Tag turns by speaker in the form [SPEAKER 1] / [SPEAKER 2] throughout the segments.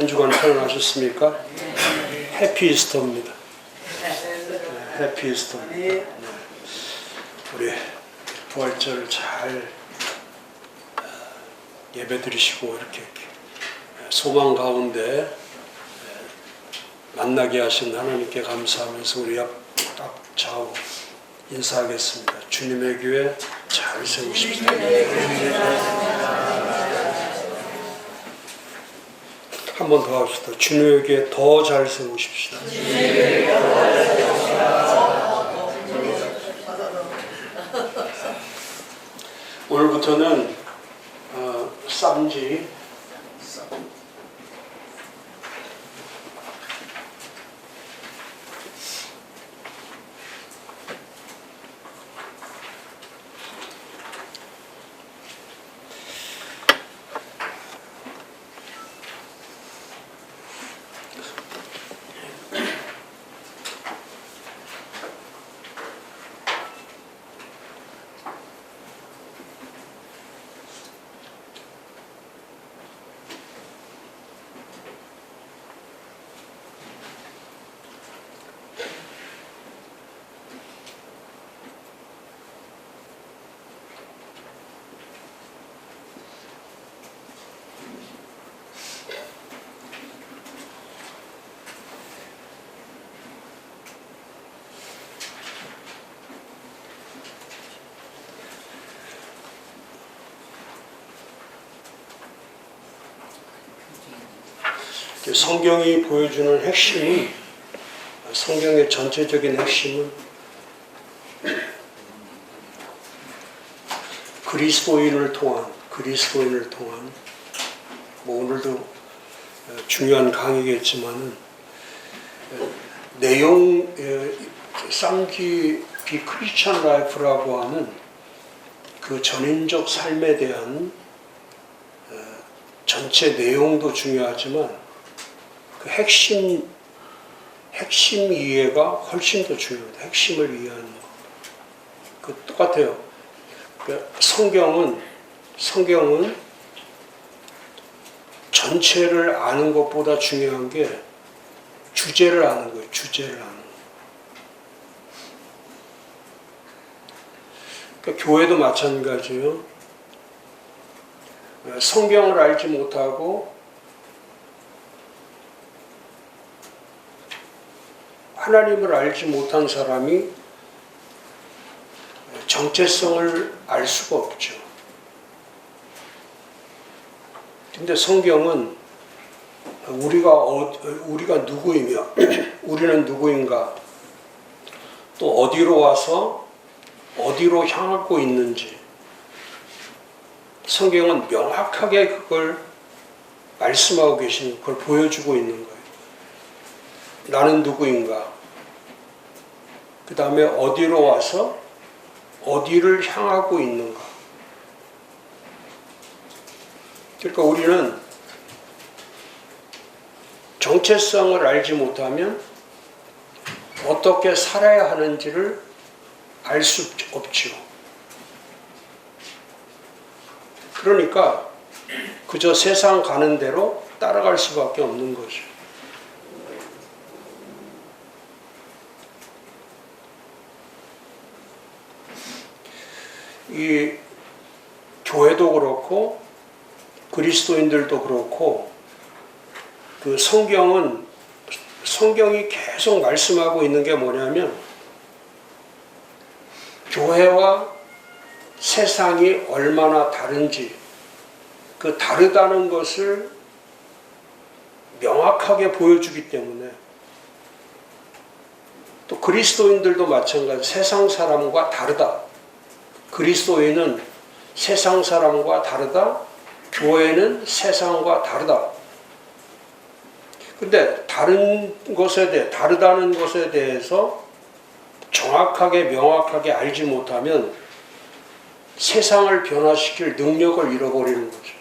[SPEAKER 1] 한 주간 편안하셨습니까? 해피 이스터입니다. 해피 이스터입니다. 우리 부활절 잘 예배 드리시고 이렇게 소망 가운데 만나게 하신 하나님께 감사하면서 우리 앞좌우 인사하겠습니다. 주님의 교회 잘 세우십시다. 한 번 더 합시다. 주님의 교회 더 잘 세우십시다. 오늘부터는 쌈지 성경이 보여주는 핵심은, 성경의 전체적인 핵심은 그리스도인을 통한 뭐 오늘도 중요한 강의겠지만은 내용 쌈지 비 크리스천 라이프라고 하는 그 전인적 삶에 대한 전체 내용도 중요하지만 그 핵심 이해가 훨씬 더 중요합니다. 핵심을 이해하는 거. 그 똑같아요. 그러니까 성경은 전체를 아는 것보다 중요한 게 주제를 아는 거예요. 주제를 아는 거. 그러니까 교회도 마찬가지예요. 성경을 알지 못하고 하나님을 알지 못한 사람이 정체성을 알 수가 없죠. 근데 성경은 우리가 누구이며 우리는 누구인가, 또 어디로 와서 어디로 향하고 있는지 성경은 명확하게 그걸 말씀하고 계신, 그걸 보여주고 있는 거예요. 나는 누구인가, 그 다음에 어디로 와서 어디를 향하고 있는가. 그러니까 우리는 정체성을 알지 못하면 어떻게 살아야 하는지를 알 수 없죠. 그러니까 그저 세상 가는 대로 따라갈 수밖에 없는 거죠. 이 교회도 그렇고 그리스도인들도 그렇고 그 성경이 계속 말씀하고 있는 게 뭐냐면 교회와 세상이 얼마나 다른지, 그 다르다는 것을 명확하게 보여주기 때문에, 또 그리스도인들도 마찬가지, 세상 사람과 다르다. 그리스도인은 세상 사람과 다르다. 교회는 세상과 다르다. 근데 다르다는 것에 대해서 정확하게 명확하게 알지 못하면 세상을 변화시킬 능력을 잃어버리는 거죠.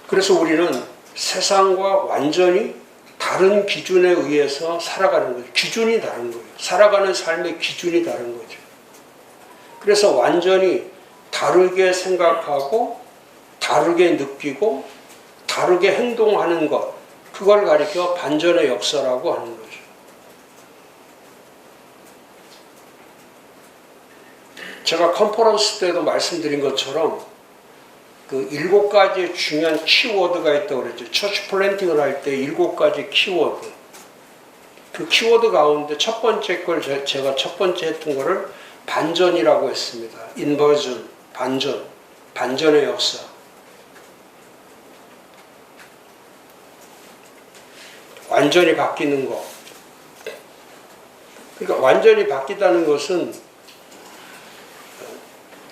[SPEAKER 1] 그래서 우리는 세상과 완전히 다른 기준에 의해서 살아가는 거죠. 기준이 다른 거예요. 살아가는 삶의 기준이 다른 거죠. 그래서 완전히 다르게 생각하고 다르게 느끼고 다르게 행동하는 것, 그걸 가리켜 반전의 역사라고 하는 거죠. 제가 컨퍼런스 때도 말씀드린 것처럼 그 7가지의 중요한 키워드가 있다고 그랬죠. 처치 플랜팅을 할 때 7가지 키워드. 그 키워드 가운데 첫 번째 걸 제가 첫 번째 했던 거를 반전이라고 했습니다. 인버전, 반전, 반전의 역사. 완전히 바뀌는 거. 그러니까 완전히 바뀌다는 것은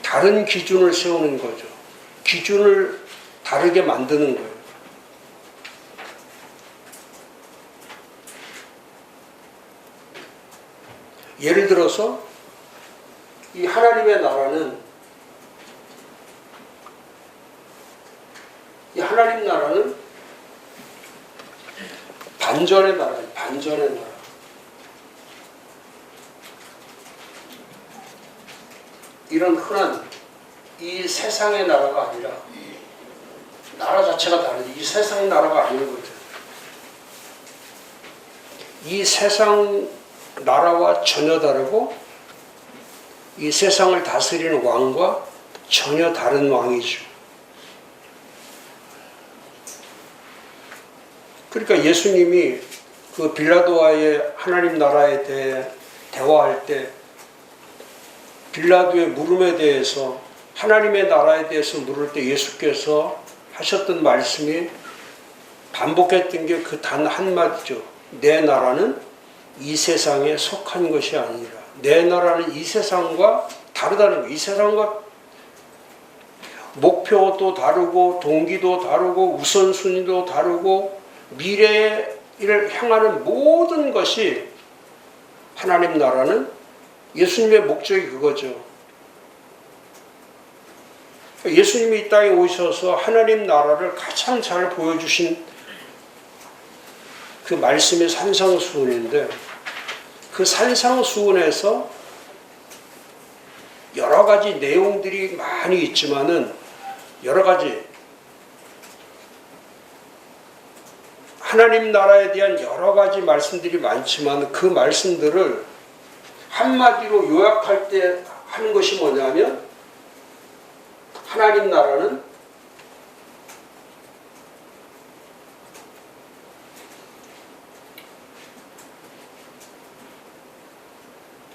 [SPEAKER 1] 다른 기준을 세우는 거죠. 기준을 다르게 만드는 거예요. 예를 들어서 이 하나님의 나라는 반전의 나라예요. 반전의 나라. 이런 흔한 이 세상의 나라가 아니라 나라 자체가 다르지. 이 세상 나라가 아니거든. 이 세상 나라와 전혀 다르고 이 세상을 다스리는 왕과 전혀 다른 왕이죠. 그러니까 예수님이 그 빌라도와의 하나님 나라에 대해 대화할 때 빌라도의 물음에 대해서 하나님의 나라에 대해서 물을 때 예수께서 하셨던 말씀이 반복했던 게 그 단 한마디죠. 내 나라는 이 세상에 속한 것이 아니라 내 나라는 이 세상과 다르다는 거예요. 이 세상과 목표도 다르고 동기도 다르고 우선순위도 다르고 미래를 향하는 모든 것이 하나님 나라는 예수님의 목적이 그거죠. 예수님이 이 땅에 오셔서 하나님 나라를 가장 잘 보여주신 그 말씀의 산상수훈인데 그 산상수훈에서 여러 가지 내용들이 많이 있지만은 여러 가지 하나님 나라에 대한 여러 가지 말씀들이 많지만 그 말씀들을 한마디로 요약할 때 하는 것이 뭐냐면 하나님 나라는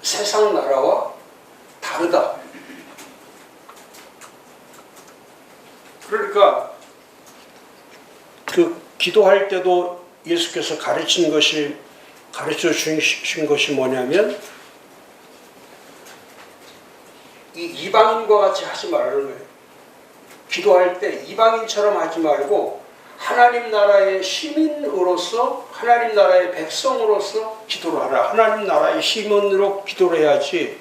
[SPEAKER 1] 세상 나라와 다르다. 그러니까 그 기도할 때도 예수께서 가르쳐 주신 것이 뭐냐면 이 이방인과 같이 하지 말라는 거예요. 기도할 때 이방인처럼 하지 말고 하나님 나라의 시민으로서 하나님 나라의 백성으로서 기도를 하라. 하나님 나라의 시민으로 기도를 해야지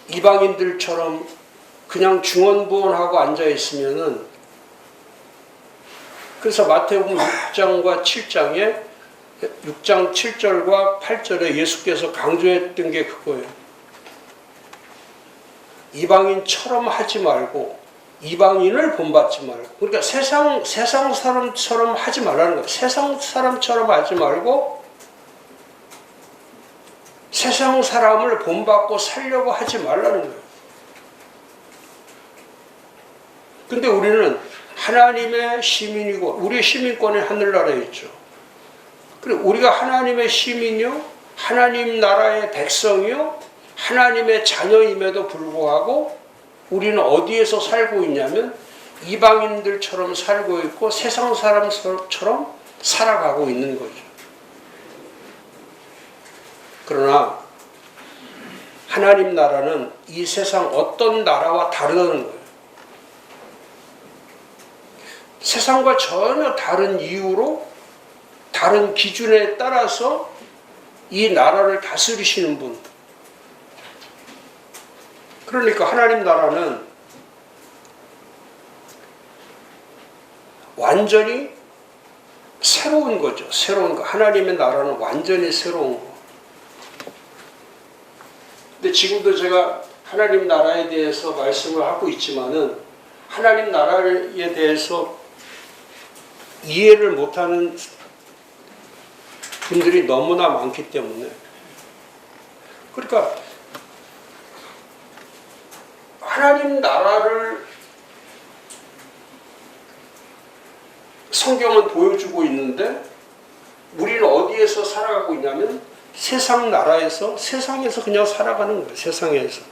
[SPEAKER 1] 이방인들처럼 그냥 중언부언하고 앉아 있으면은 그래서 마태복음 6장과 7장에 6장 7절과 8절에 예수께서 강조했던 게 그거예요. 이방인처럼 하지 말고 이방인을 본받지 말고 그러니까 세상 사람처럼 하지 말라는 거예요. 세상 사람처럼 하지 말고 세상 사람을 본받고 살려고 하지 말라는 거예요. 근데 우리는 하나님의 시민이고 우리의 시민권이 하늘나라에 있죠. 그리고 우리가 하나님의 시민이요 하나님 나라의 백성이요 하나님의 자녀임에도 불구하고 우리는 어디에서 살고 있냐면 이방인들처럼 살고 있고 세상 사람처럼 살아가고 있는 거죠. 그러나 하나님 나라는 이 세상 어떤 나라와 다르다는 거예요. 세상과 전혀 다른 이유로 다른 기준에 따라서 이 나라를 다스리시는 분. 그러니까 하나님 나라는 완전히 새로운 거죠. 새로운 거. 하나님의 나라는 완전히 새로운 거. 근데 지금도 제가 하나님 나라에 대해서 말씀을 하고 있지만은 하나님 나라에 대해서 이해를 못하는 분들이 너무나 많기 때문에, 그러니까 하나님 나라를 성경은 보여주고 있는데 우리는 어디에서 살아가고 있냐면 세상 나라에서, 세상에서 그냥 살아가는 거예요. 세상에서.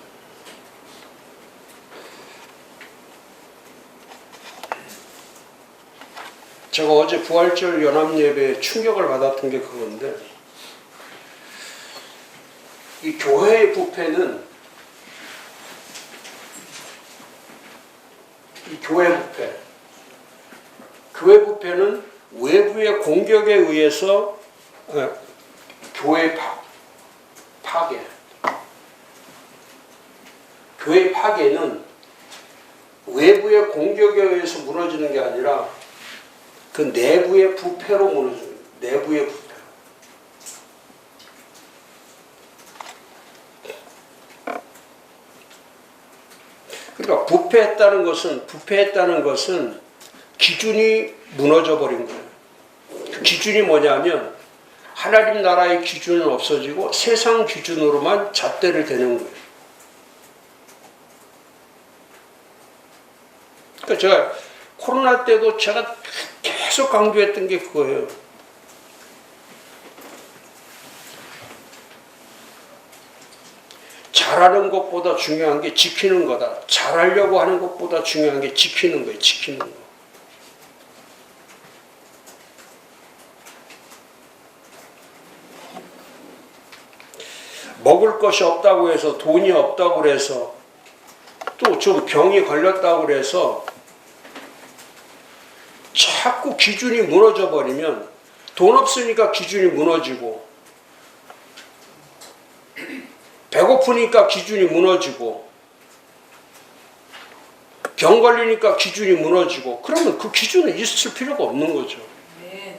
[SPEAKER 1] 제가 어제 부활절 연합예배에 충격을 받았던 게 그건데, 이 교회의 부패는, 이 교회 부패는 외부의 공격에 의해서 교회 파괴. 교회 파괴는 외부의 공격에 의해서 무너지는 게 아니라 그 내부의 부패로 무너져요. 내부의 부패. 그러니까 부패했다는 것은 기준이 무너져 버린 거예요. 그 기준이 뭐냐면 하나님 나라의 기준은 없어지고 세상 기준으로만 잣대를 대는 거예요. 그러니까 제가 코로나 때도 제가 계속 강조했던 게 그거예요. 잘하는 것보다 중요한 게 지키는 거다. 잘하려고 하는 것보다 중요한 게 지키는 거예요. 지키는 거. 먹을 것이 없다고 해서, 돈이 없다고 해서, 또 좀 병이 걸렸다고 해서 자꾸 기준이 무너져 버리면, 돈 없으니까 기준이 무너지고, 배고프니까 기준이 무너지고, 병 걸리니까 기준이 무너지고, 그러면 그 기준은 있을 필요가 없는 거죠. 네.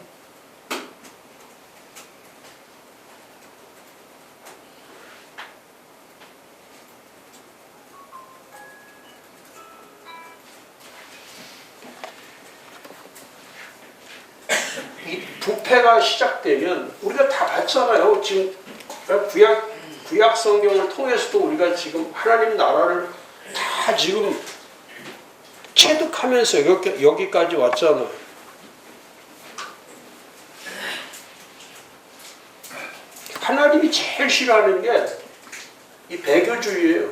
[SPEAKER 1] 이 부패가 시작되면 우리가 다 봤잖아요. 지금 구약 성경을 통해서도 우리가 지금 하나님 나라를 다 지금 체득하면서 여기까지 왔잖아요. 하나님이 제일 싫어하는 게 이 배교주의예요.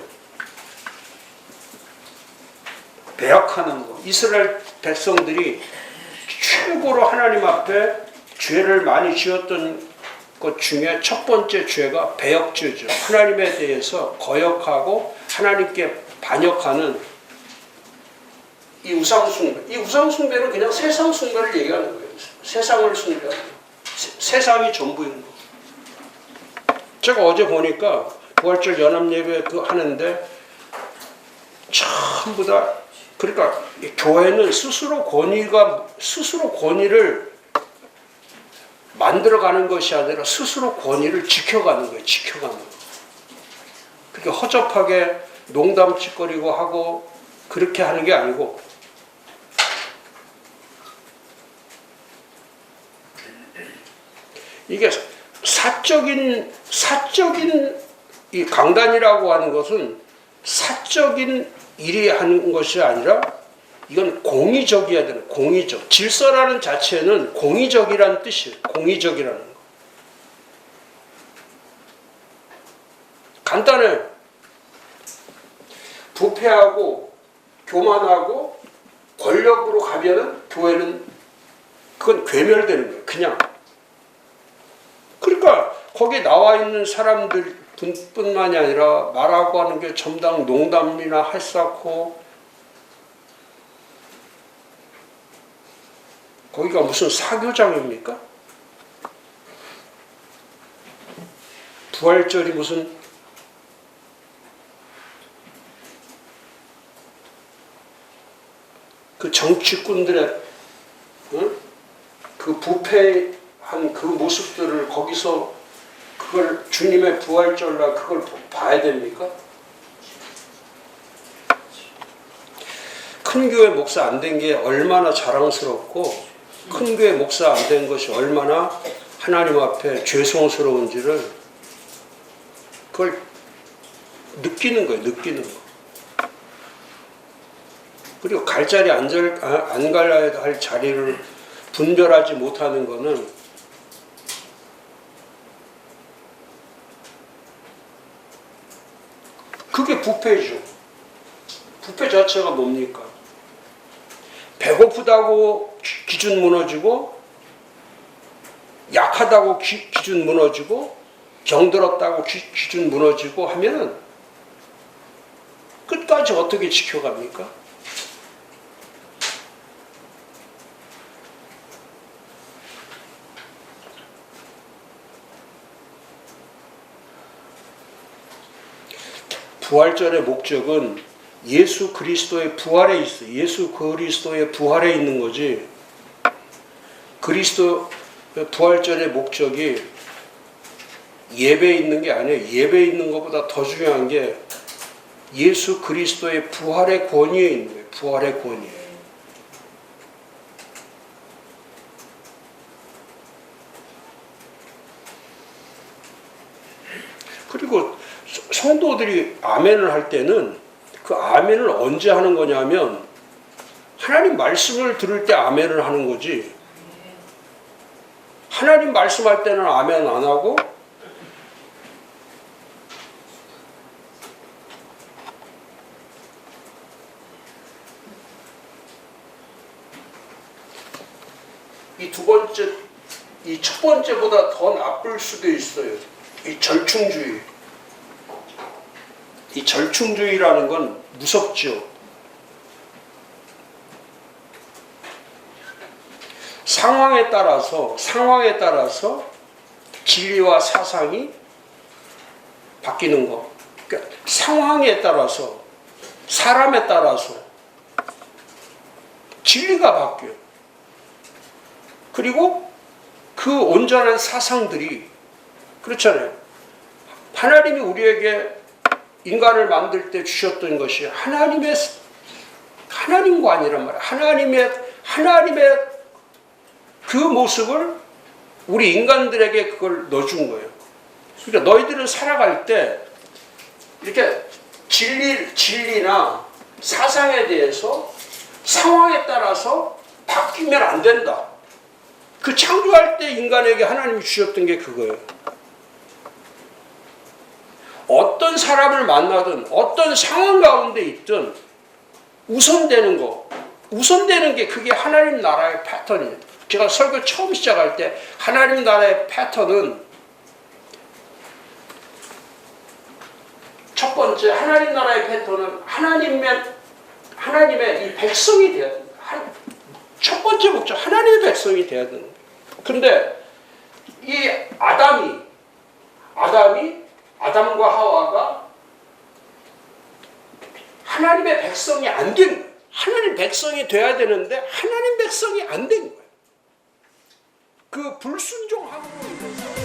[SPEAKER 1] 배역하는 거. 이스라엘 백성들이 최고로 하나님 앞에 죄를 많이 지었던 것 중에 첫 번째 죄가 배역죄죠. 하나님에 대해서 거역하고 하나님께 반역하는 이 우상숭배. 이 우상숭배는 그냥 세상 숭배를 얘기하는 거예요. 세상을 숭배하는 거예요. 세상이 전부인 거. 제가 어제 보니까 부활절 연합예배 하는데 전부 다, 그러니까 교회는 스스로 권위를 만들어가는 것이 아니라 스스로 권위를 지켜가는 거예요. 지켜가는 거. 그렇게 허접하게 농담짓거리고 하고 그렇게 하는 게 아니고, 이게 사적인 이 강단이라고 하는 것은 사적인 일이 하는 것이 아니라 이건 공의적이어야 되는, 공의적. 질서라는 자체는 공의적이라는 뜻이에요. 공의적이라는 거. 간단해. 부패하고 교만하고 권력으로 가면은 교회는 그건 괴멸되는 거예요. 그냥. 그러니까 거기에 나와 있는 사람들 뿐만이 아니라 말하고 하는 게 전당 농담이나 할싸고, 거기가 무슨 사교장입니까? 부활절이 무슨 그 정치꾼들의 그 부패한 그 모습들을 거기서 그걸 주님의 부활절날 그걸 봐야 됩니까? 큰 교회 목사 안 된 게 얼마나 자랑스럽고 큰 교회 목사 안 된 것이 얼마나 하나님 앞에 죄송스러운지를 그걸 느끼는 거예요. 느끼는 거. 그리고 갈 자리 안 가야 할 자리를 분별하지 못하는 거는 그게 부패죠. 부패 자체가 뭡니까? 배고프다고 기준 무너지고 약하다고 기준 무너지고 병들었다고 기준 무너지고 하면은 끝까지 어떻게 지켜갑니까? 부활절의 목적은 예수 그리스도의 부활에 있어요. 예수 그리스도의 부활에 있는 거지. 그리스도 부활절의 목적이 예배에 있는 게 아니에요. 예배에 있는 것보다 더 중요한 게 예수 그리스도의 부활의 권위에 있는 거예요. 부활의 권위. 그리고 성도들이 아멘을 할 때는 그 아멘을 언제 하는 거냐면 하나님 말씀을 들을 때 아멘을 하는 거지. 하나님 말씀할 때는 아멘 안 하고 이 두 번째, 이 첫 번째보다 더 나쁠 수도 있어요. 이 절충주의. 이 절충주의라는 건 무섭죠. 상황에 따라서 진리와 사상이 바뀌는 거. 그러니까 상황에 따라서, 사람에 따라서 진리가 바뀌어요. 그리고 그 온전한 사상들이 그렇잖아요. 하나님이 우리에게 인간을 만들 때 주셨던 것이 하나님과 아니란 말이야. 하나님의 그 모습을 우리 인간들에게 그걸 넣어준 거예요. 그러니까 너희들은 살아갈 때 이렇게 진리나 사상에 대해서 상황에 따라서 바뀌면 안 된다. 그 창조할 때 인간에게 하나님이 주셨던 게 그거예요. 어떤 사람을 만나든 어떤 상황 가운데 있든 우선되는 게 그게 하나님 나라의 패턴이에요. 제가 설교 처음 시작할 때 하나님 나라의 패턴은 첫 번째 하나님 나라의 패턴은 하나님의 이 백성이 돼야 된다. 첫 번째 목적 하나님의 백성이 돼야 되는 거예요. 근데 이 아담과 하와가 하나님의 백성이 안 된 거예요. 하나님 백성이 돼야 되는데 하나님 백성이 안 된 거예요. 그 불순종함으로 인해서